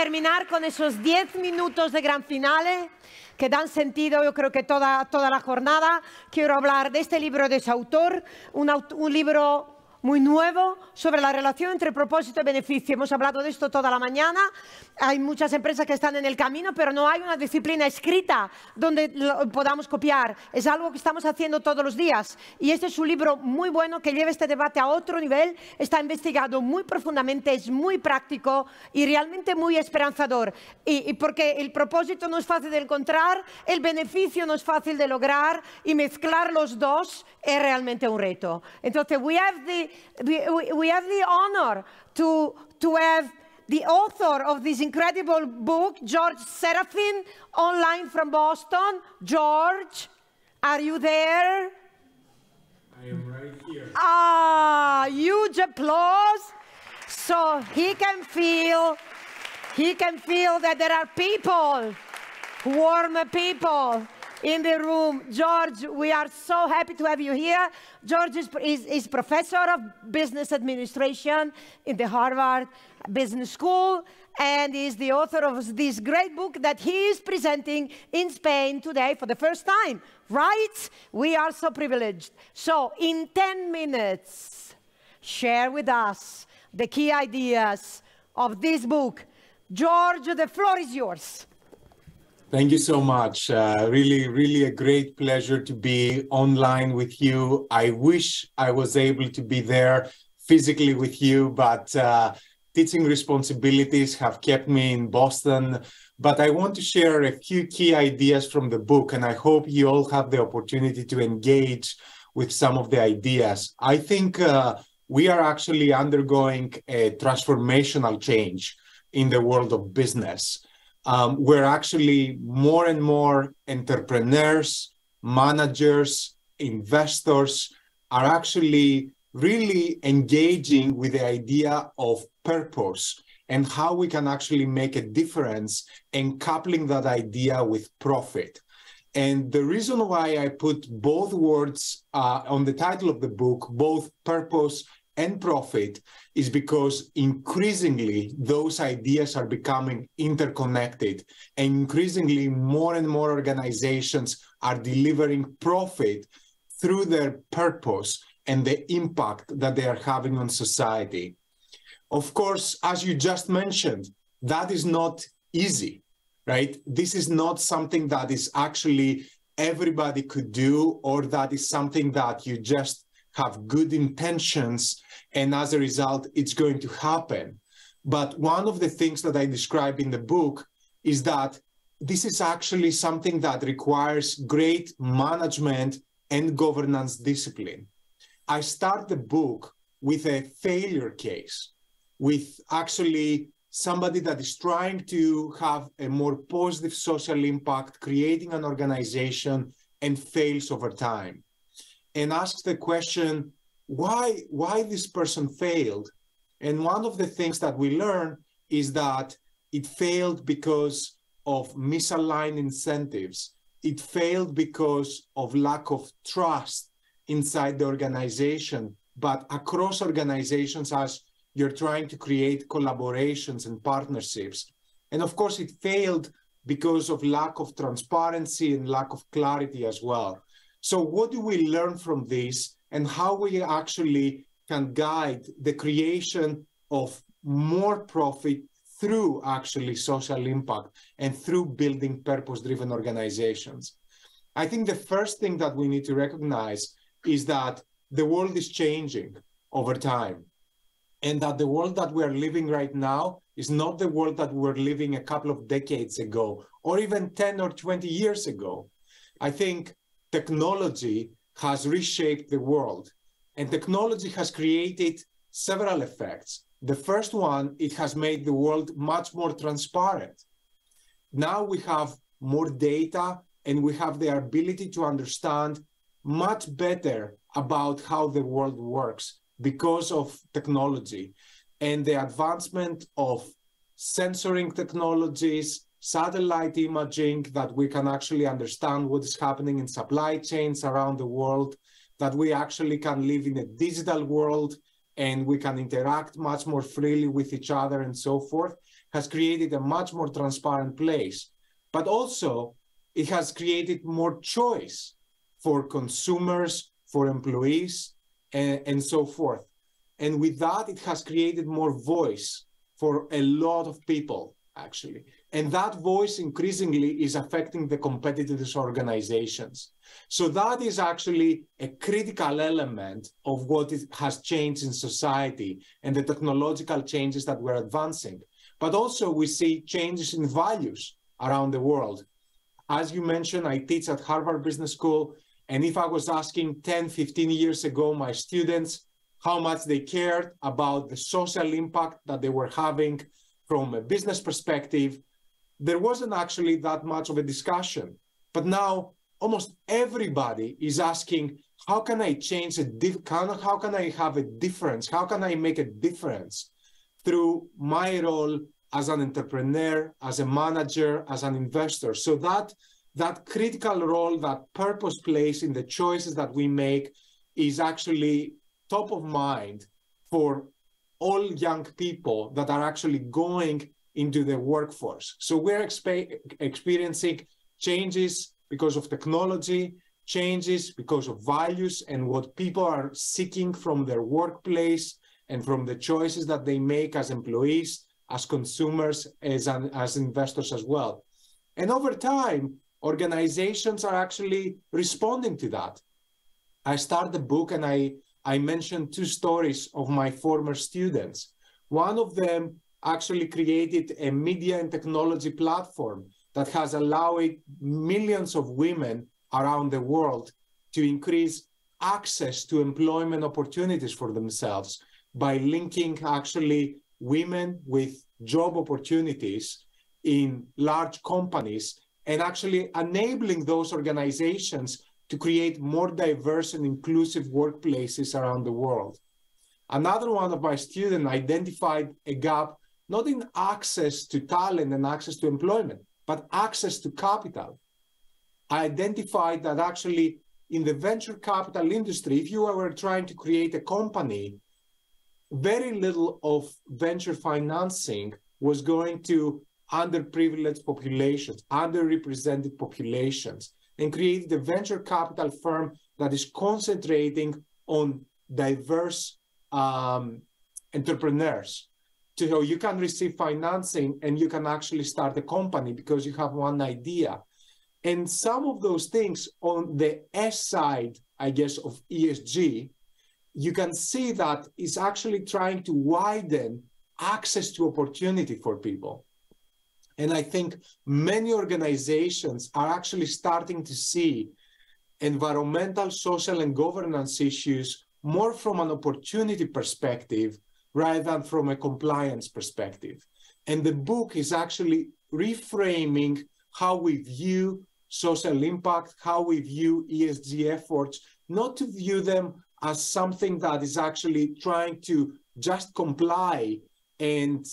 terminar con esos 10 minutos de gran finale que dan sentido, yo creo que toda la jornada, quiero hablar de este libro de su autor, un libro muy nuevo sobre la relación entre propósito y beneficio. Hemos hablado de esto toda la mañana. Hay muchas empresas que están en el camino, pero no hay una disciplina escrita donde lo podamos copiar. Es algo que estamos haciendo todos los días. Y este es un libro muy bueno que lleva este debate a otro nivel. Está investigado muy profundamente, es muy práctico y realmente muy esperanzador. Y porque el propósito no es fácil de encontrar, el beneficio no es fácil de lograr y mezclar los dos es realmente un reto. Entonces, we have the honor to have the author of this incredible book, George Serafeim, online from Boston. George, are you there? I am right here. Ah, huge applause. So he can feel that there are people, warm people in the room. George, we are so happy to have you here. George is professor of business administration in the Harvard Business School and is the author of this great book that he is presenting in Spain today for the first time, right? We are so privileged. So in 10 minutes, share with us the key ideas of this book. George, the floor is yours. Thank you so much. Really a great pleasure to be online with you. I wish I was able to be there physically with you, but teaching responsibilities have kept me in Boston. But I want to share a few key ideas from the book, and I hope you all have the opportunity to engage with some of the ideas. I think we are actually undergoing a transformational change in the world of business. Where actually more and more entrepreneurs, managers, investors are actually really engaging with the idea of purpose and how we can actually make a difference and coupling that idea with profit. And the reason why I put both words on the title of the book, both purpose and profit, is because increasingly those ideas are becoming interconnected, and increasingly more and more organizations are delivering profit through their purpose and the impact that they are having on society. Of course, as you just mentioned, that is not easy, right? This is not something that is actually everybody could do, or that is something that you just have good intentions and as a result it's going to happen. But one of the things that I describe in the book is that this is actually something that requires great management and governance discipline. I start the book with a failure case, with actually somebody that is trying to have a more positive social impact, creating an organization, and fails over time. And asks the question, why this person failed? And one of the things that we learn is that it failed because of misaligned incentives. It failed because of lack of trust inside the organization, but across organizations as you're trying to create collaborations and partnerships. And of course, it failed because of lack of transparency and lack of clarity as well. So what do we learn from this, and how we actually can guide the creation of more profit through actually social impact and through building purpose-driven organizations? I think the first thing that we need to recognize is that the world is changing over time, and that the world that we are living right now is not the world that we were living a couple of decades ago, or even 10 or 20 years ago. I think technology has reshaped the world, and technology has created several effects. The first one, it has made the world much more transparent. Now we have more data, and we have the ability to understand much better about how the world works because of technology and the advancement of sensoring technologies, satellite imaging, that we can actually understand what is happening in supply chains around the world, that we actually can live in a digital world and we can interact much more freely with each other and so forth. has created a much more transparent place, but also it has created more choice for consumers, for employees, and so forth. And with that, it has created more voice for a lot of people, actually. And that voice increasingly is affecting the competitors' organizations. So that is actually a critical element of what has changed in society and the technological changes that we're advancing. But also we see changes in values around the world. As you mentioned, I teach at Harvard Business School. And if I was asking 10, 15 years ago, my students, how much they cared about the social impact that they were having from a business perspective, there wasn't actually that much of a discussion. But now almost everybody is asking, how can I change how can I have a difference? How can I make a difference through my role as an entrepreneur, as a manager, as an investor? So that critical role that purpose plays in the choices that we make is actually top of mind for all young people that are actually going into the workforce. So we're experiencing changes because of technology, changes because of values and what people are seeking from their workplace and from the choices that they make as employees, as consumers, as investors as well. And over time, organizations are actually responding to that. I started the book and I mentioned two stories of my former students. One of them actually created a media and technology platform that has allowed millions of women around the world to increase access to employment opportunities for themselves by linking actually women with job opportunities in large companies and actually enabling those organizations to create more diverse and inclusive workplaces around the world. Another one of my students identified a gap, not in access to talent and access to employment, but access to capital. I identified that actually in the venture capital industry, if you were trying to create a company, very little of venture financing was going to underprivileged populations, underrepresented populations, and created a venture capital firm that is concentrating on diverse entrepreneurs. So you can receive financing and you can actually start a company because you have one idea. And some of those things on the S side, I guess, of ESG, you can see that it's actually trying to widen access to opportunity for people. And I think many organizations are actually starting to see environmental, social, and governance issues more from an opportunity perspective rather than from a compliance perspective. And the book is actually reframing how we view social impact, how we view ESG efforts, not to view them as something that is actually trying to just comply and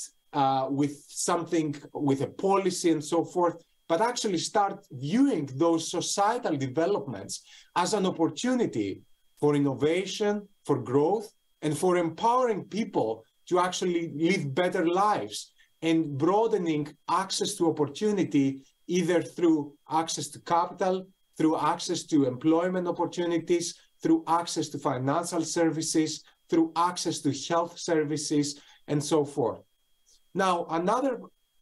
with something, with a policy and so forth, but actually start viewing those societal developments as an opportunity for innovation, for growth, and for empowering people to actually live better lives and broadening access to opportunity, either through access to capital, through access to employment opportunities, through access to financial services, through access to health services, and so forth. Now,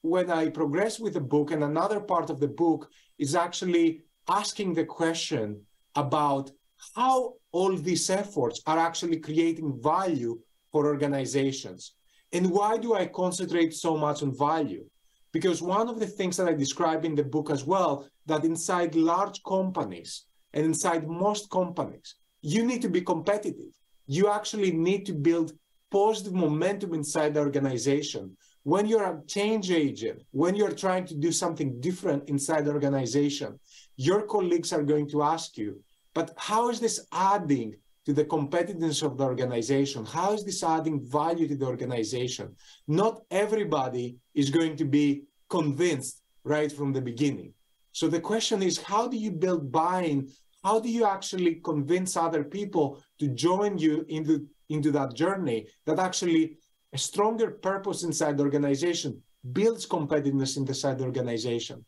when I progress with the book, and another part of the book is actually asking the question about how all these efforts are actually creating value for organizations. And why do I concentrate so much on value? Because one of the things that I describe in the book as well, that inside large companies and inside most companies, you need to be competitive. You actually need to build positive momentum inside the organization. When you're a change agent, when you're trying to do something different inside the organization, your colleagues are going to ask you, but how is this adding to the competitiveness of the organization? How is this adding value to the organization? Not everybody is going to be convinced right from the beginning. So the question is, how do you build buy-in? How do you actually convince other people to join you into that journey that actually a stronger purpose inside the organization builds competitiveness inside the organization.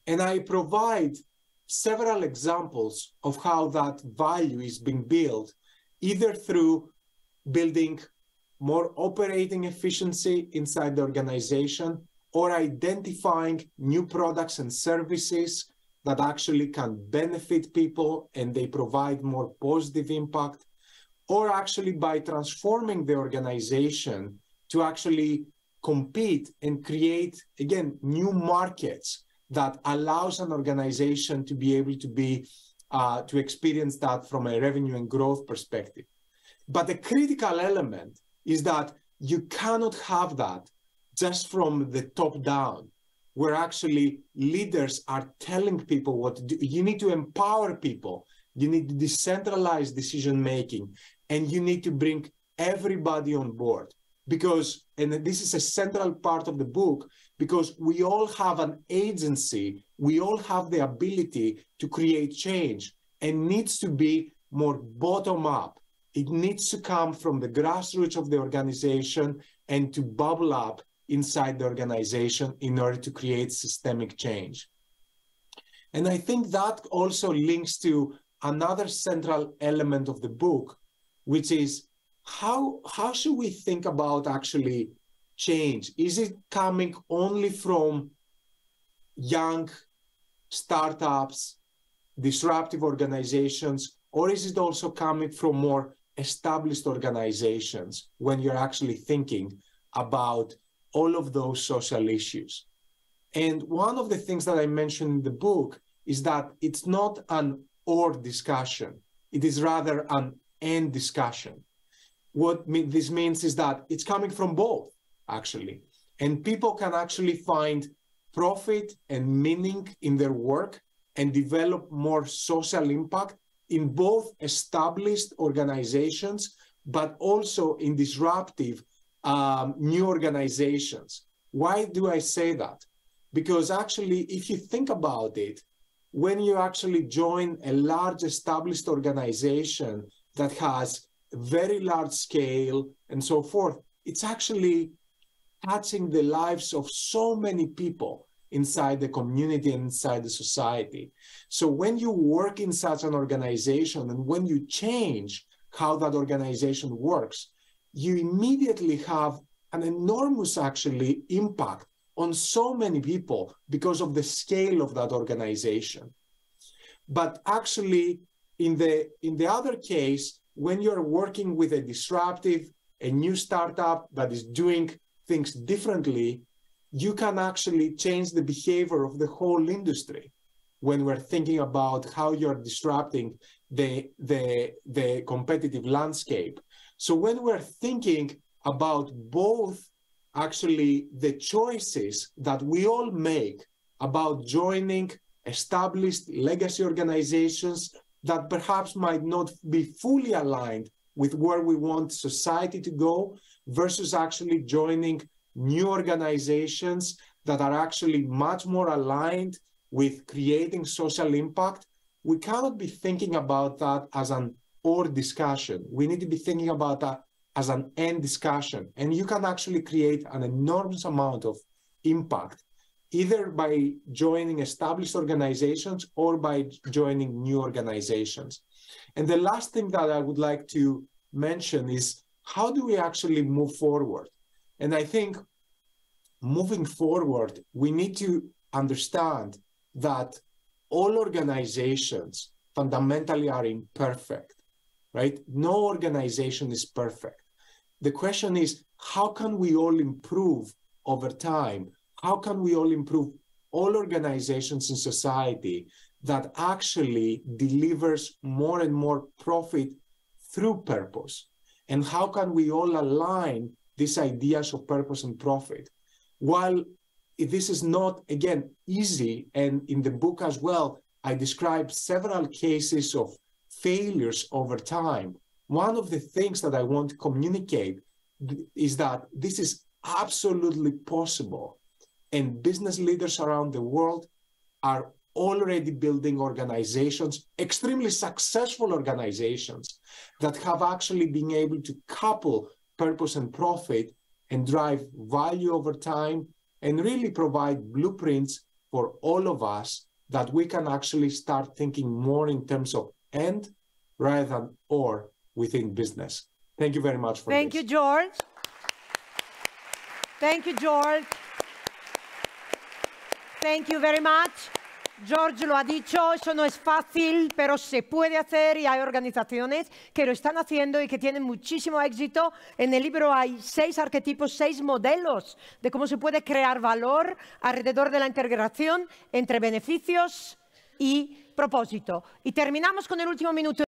And I provide several examples of how that value is being built, either through building more operating efficiency inside the organization, or identifying new products and services that actually can benefit people and they provide more positive impact, or actually by transforming the organization to actually compete and create, again, new markets that allows an organization to be able to to experience that from a revenue and growth perspective. But the critical element is that you cannot have that just from the top down, where actually leaders are telling people what to do. You need to empower people. You need to decentralize decision-making, and you need to bring everybody on board. Because, and this is a central part of the book, because we all have an agency, we all have the ability to create change, and needs to be more bottom-up. It needs to come from the grassroots of the organization and to bubble up inside the organization in order to create systemic change. And I think that also links to another central element of the book, which is how should we think about actually change? Is it coming only from young startups, disruptive organizations, or is it also coming from more established organizations when you're actually thinking about all of those social issues? And one of the things that I mentioned in the book is that it's not an or discussion. It is rather an and discussion. What this means is that it's coming from both, actually. And people can actually find profit and meaning in their work and develop more social impact in both established organizations, but also in disruptive new organizations. Why do I say that? Because actually, if you think about it, when you actually join a large established organization that has very large scale and so forth, it's actually touching the lives of so many people inside the community and inside the society. So when you work in such an organization and when you change how that organization works, you immediately have an enormous actually impact on so many people because of the scale of that organization. But actually, in the other case, when you're working with a disruptive, a new startup that is doing things differently, you can actually change the behavior of the whole industry when we're thinking about how you're disrupting the competitive landscape. So when we're thinking about both actually the choices that we all make about joining established legacy organizations that perhaps might not be fully aligned with where we want society to go versus actually joining new organizations that are actually much more aligned with creating social impact, we cannot be thinking about that as an or discussion. We need to be thinking about that as an and discussion. And you can actually create an enormous amount of impact, either by joining established organizations or by joining new organizations. And the last thing that I would like to mention is, how do we actually move forward? And I think moving forward, we need to understand that all organizations fundamentally are imperfect, right? No organization is perfect. The question is, how can we all improve over time? How can we all improve all organizations in society that actually delivers more and more profit through purpose? And how can we all align these ideas of purpose and profit? While this is not, again, easy, and in the book as well, I describe several cases of failures over time. One of the things that I want to communicate is that this is absolutely possible. And business leaders around the world are already building organizations, extremely successful organizations, that have actually been able to couple purpose and profit and drive value over time and really provide blueprints for all of us that we can actually start thinking more in terms of and rather than or within business. Thank you very much for this. Thank you, George. Thank you, George. Thank you very much. George lo ha dicho, eso no es fácil, pero se puede hacer y hay organizaciones que lo están haciendo y que tienen muchísimo éxito. En el libro hay 6 arquetipos, 6 modelos de cómo se puede crear valor alrededor de la integración entre beneficios y propósito. Y terminamos con el último minuto.